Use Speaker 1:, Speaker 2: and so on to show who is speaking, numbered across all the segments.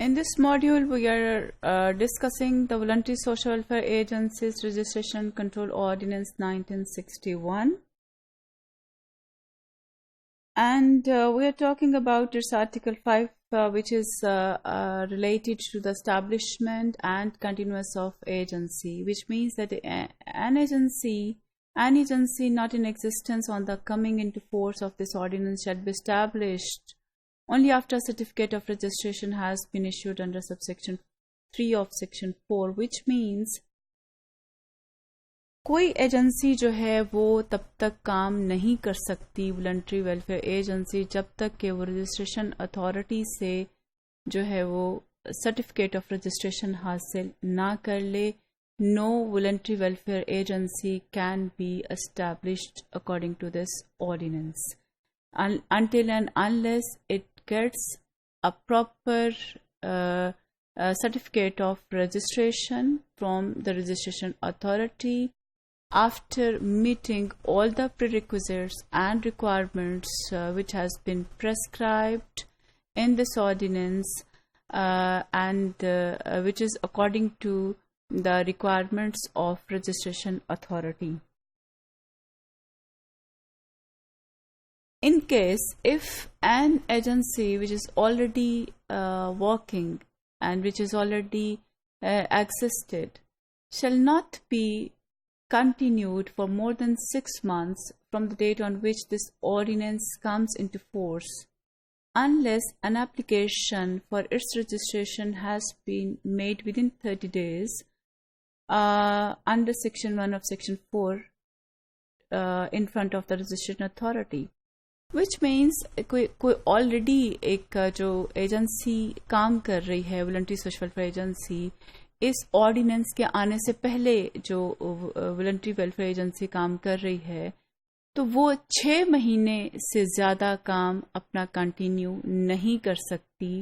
Speaker 1: In this module, we are discussing the Voluntary Social Welfare Agency's Registration Control Ordinance 1961. And we are talking about its Article 5, which is related to the establishment and continuance of agency, which means that an agency not in existence on the coming into force of this ordinance shall be established only after a certificate of registration has been issued under subsection 3 of section 4, which means कोई agency जो है वो तब तक काम नहीं कर सकती वॉलंटरी वेलफेयर एजेंसी जब तक कि वो रजिस्ट्रेशन अथॉरिटी से जो है वो सर्टिफिकेट ऑफ रजिस्ट्रेशन हासिल ना कर ले. No voluntary welfare agency can be established according to this ordinance until and unless it gets a proper certificate of registration from the registration authority after meeting all the prerequisites and requirements which has been prescribed in this ordinance and which is according to the requirements of registration authority. In case if an agency which is already working and which is already existed shall not be continued for more than 6 months from the date on which this ordinance comes into force, unless an application for its registration has been made within 30 days under section 1 of section 4 in front of the registration authority. Which means कोई already एक जो agency काम कर रही है voluntary social welfare agency इस ordinance के आने से पहले जो वॉलंटरी वेलफेयर एजेंसी काम कर रही है तो वो 6 महीने से ज़्यादा काम अपना कंटिन्यू नहीं कर सकती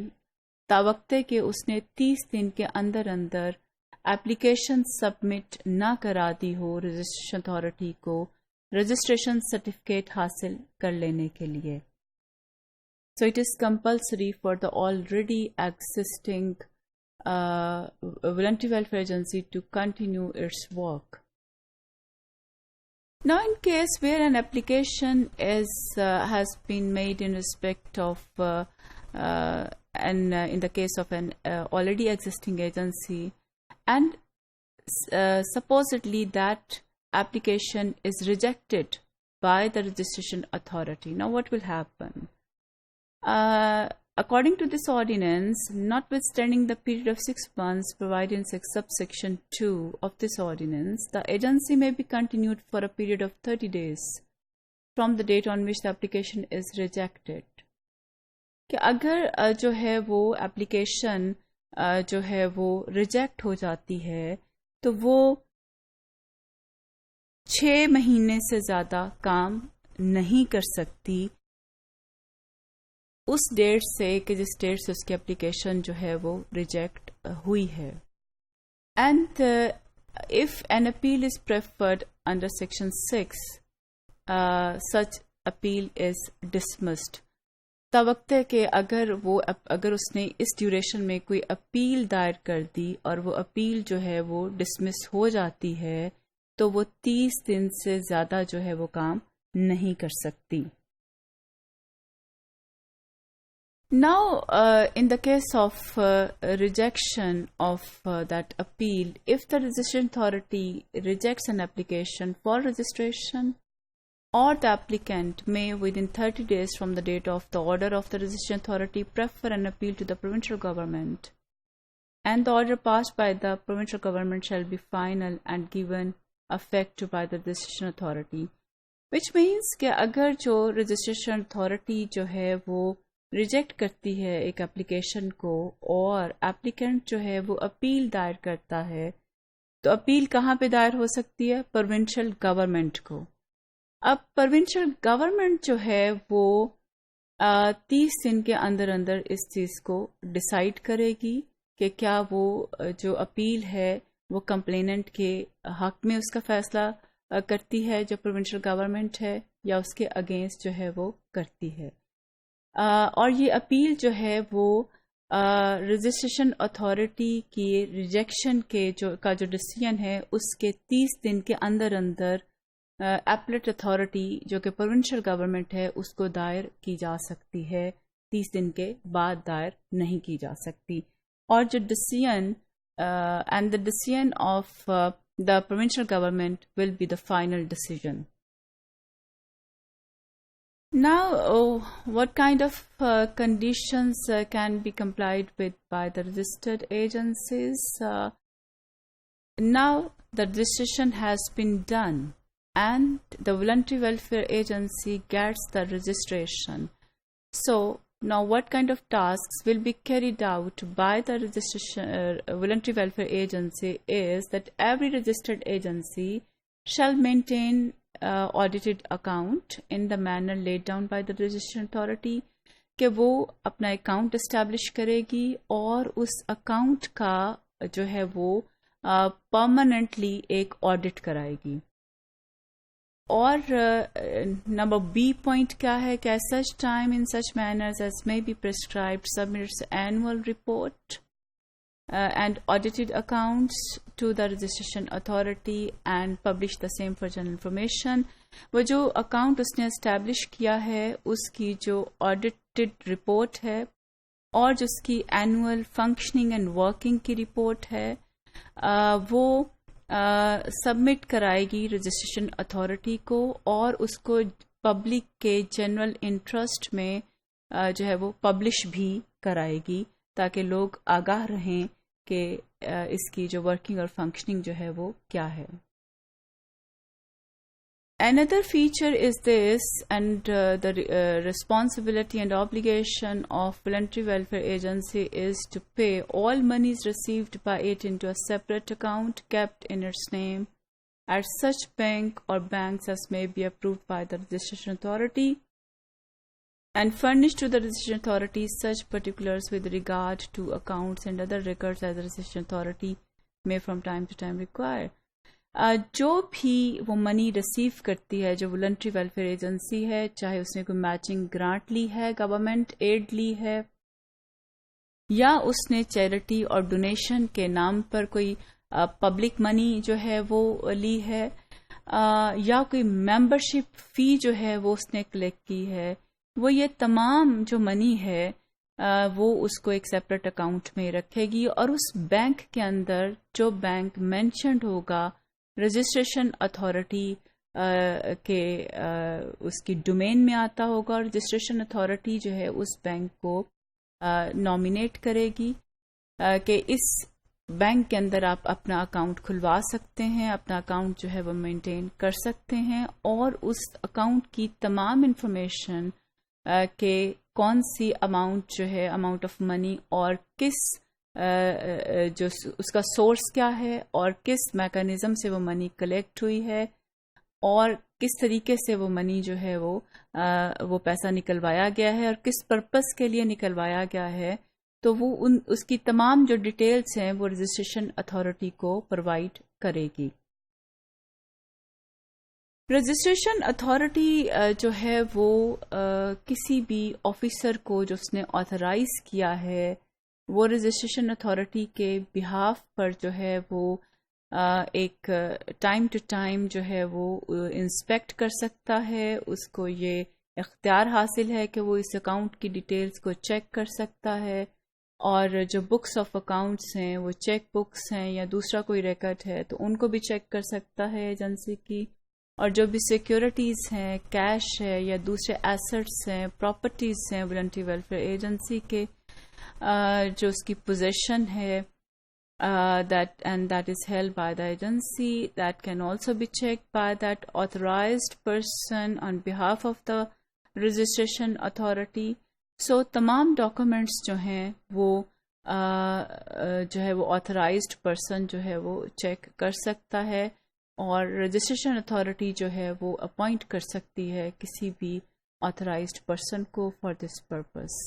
Speaker 1: तावक्ते कि उसने 30 दिन के अंदर अंदर एप्लीकेशन सबमिट ना करा दी हो रजिस्ट्रेशन अथॉरिटी को रजिस्ट्रेशन सर्टिफिकेट हासिल कर लेने के लिए. So it is compulsory for the already existing voluntary welfare agency to continue its work. Now, in case where an application has been made in respect of in the case of an already existing agency, and supposedly that application is rejected by the registration authority. Now what will happen? According to this ordinance, notwithstanding the period of 6 months provided in subsection 2 of this ordinance, the agency may be continued for a period of 30 days from the date on which the application is rejected. कि अगर जो है वो application जो है वो reject हो जाती है तो वो 6 महीने से ज़्यादा काम नहीं कर सकती उस डेट से कि जिस डेट से उसकी एप्लीकेशन जो है वो रिजेक्ट हुई है. And if an appeal is preferred under section 6 such appeal is dismissed. तवक्ते के अगर उसने इस ड्यूरेशन में कोई अपील दायर कर दी और वो अपील जो है वो डिसमिस हो जाती है तो वो 30 दिन से ज़्यादा जो है वो काम नहीं कर सकती. Now, in the case of rejection of that appeal, if the registration authority rejects an application for registration, or the applicant may within 30 days from the date of the order of the registration authority prefer an appeal to the provincial government, and the order passed by the provincial government shall be final and given effect by the registration authority. Which means कि अगर जो registration authority जो है वो reject करती है एक application को और एप्लीकेंट जो है वो अपील दायर करता है तो अपील कहाँ पे दायर हो सकती है? प्रोविंशियल गवर्नमेंट को. अब प्रोविंशियल गवर्नमेंट जो है वो 30 दिन के अंदर अंदर इस चीज़ को डिसाइड करेगी कि क्या वो जो अपील है वो कंप्लेनेंट के हक में उसका फैसला करती है जो प्रोविंशियल गवर्नमेंट है या उसके अगेंस्ट जो है वो करती है. और ये अपील जो है वो रजिस्ट्रेशन अथॉरिटी की रिजेक्शन के जो डिसीजन है उसके 30 दिन के अंदर अंदर एपलेट अथॉरिटी जो कि प्रोविंशियल गवर्नमेंट है उसको दायर की जा सकती है, 30 दिन के बाद दायर नहीं की जा सकती। और जो decision and the decision of the provincial government will be the final decision. Now, what kind of conditions can be complied with by the registered agencies? Now, the registration has been done and the voluntary welfare agency gets the registration. So, now what kind of tasks will be carried out by the voluntary welfare agency is that every registered agency shall maintain audited account in the manner laid down by the registration authority, कि वो अपना account establish करेगी और उस account का जो है वो परमानेंटली एक ऑडिट कराएगी। और नंबर बी पॉइंट क्या है कि such time in such manners as may be prescribed submits annual report and audited accounts to the registration authority and publish the same for general information. वो जो account उसने establish किया है उसकी जो ऑडिटेड रिपोर्ट है और जो उसकी एनुअल फंक्शनिंग एंड वर्किंग की रिपोर्ट है वो सबमिट कराएगी रजिस्ट्रेशन अथॉरिटी को और उसको पब्लिक के जनरल इंटरेस्ट में जो है वो पब्लिश भी कराएगी ताकि लोग आगाह रहें कि इसकी जो वर्किंग और फंक्शनिंग जो है वो क्या है। Another feature is this, and the responsibility and obligation of voluntary welfare agency is to pay all monies received by it into a separate account kept in its name at such bank or banks as may be approved by the registration authority, and furnish to the registration authority such particulars with regard to accounts and other records as the registration authority may from time to time require. जो भी वो money receive करती है जो voluntary welfare agency है, चाहे उसने कोई मैचिंग ग्रांट ली है, गवर्नमेंट एड ली है, या उसने चैरिटी और डोनेशन के नाम पर कोई पब्लिक मनी जो है वो ली है, या कोई मेंबरशिप फी जो है वो उसने कलेक्ट की है, वो ये तमाम जो मनी है वो उसको एक सेपरेट अकाउंट में रखेगी और उस बैंक के अंदर जो बैंक मेंशन्ड होगा रजिस्ट्रेशन अथॉरिटी के उसकी डोमेन में आता होगा और रजिस्ट्रेशन अथॉरिटी जो है उस बैंक को नॉमिनेट करेगी कि इस बैंक के अंदर आप अपना अकाउंट खुलवा सकते हैं, अपना अकाउंट जो है वो मेंटेन कर सकते हैं और उस अकाउंट की तमाम इंफॉर्मेशन के कौन सी अमाउंट जो है अमाउंट ऑफ मनी और किस जो उसका सोर्स क्या है और किस मैकेनिज्म से वो मनी कलेक्ट हुई है और किस तरीके से वो मनी जो है वो पैसा निकलवाया गया है और किस पर्पस के लिए निकलवाया गया है, तो वो उसकी तमाम जो डिटेल्स हैं वो रजिस्ट्रेशन अथॉरिटी को प्रोवाइड करेगी। रजिस्ट्रेशन अथॉरिटी जो है वो किसी भी ऑफिसर को जो उसने ऑथराइज किया है वो रजिस्ट्रेशन अथॉरिटी के बिहाफ पर जो है वो एक टाइम टू टाइम जो है वो इंस्पेक्ट कर सकता है, उसको ये इख्तियार हासिल है कि वो इस अकाउंट की डिटेल्स को चेक कर सकता है और जो बुक्स ऑफ अकाउंट्स हैं वो चेक बुक्स हैं या दूसरा कोई रिकॉर्ड है तो उनको भी चेक कर सकता है एजेंसी की, और जो भी सिक्योरिटीज़ हैं, कैश है या दूसरे एसेट्स हैं, प्रॉपर्टीज़ हैं वॉलंटरी वेलफेयर एजेंसी के जो उसकी पोजीशन है that is held by the agency, that can also be checked by that authorized person on behalf of the registration authority. So तमाम डॉक्यूमेंट्स जो हैं वो जो है वो ऑथराइज्ड पर्सन जो है वो चेक कर सकता है और रजिस्ट्रेशन अथॉरिटी जो है वो अपॉइंट कर सकती है किसी भी ऑथराइज्ड पर्सन को फॉर दिस पर्पस।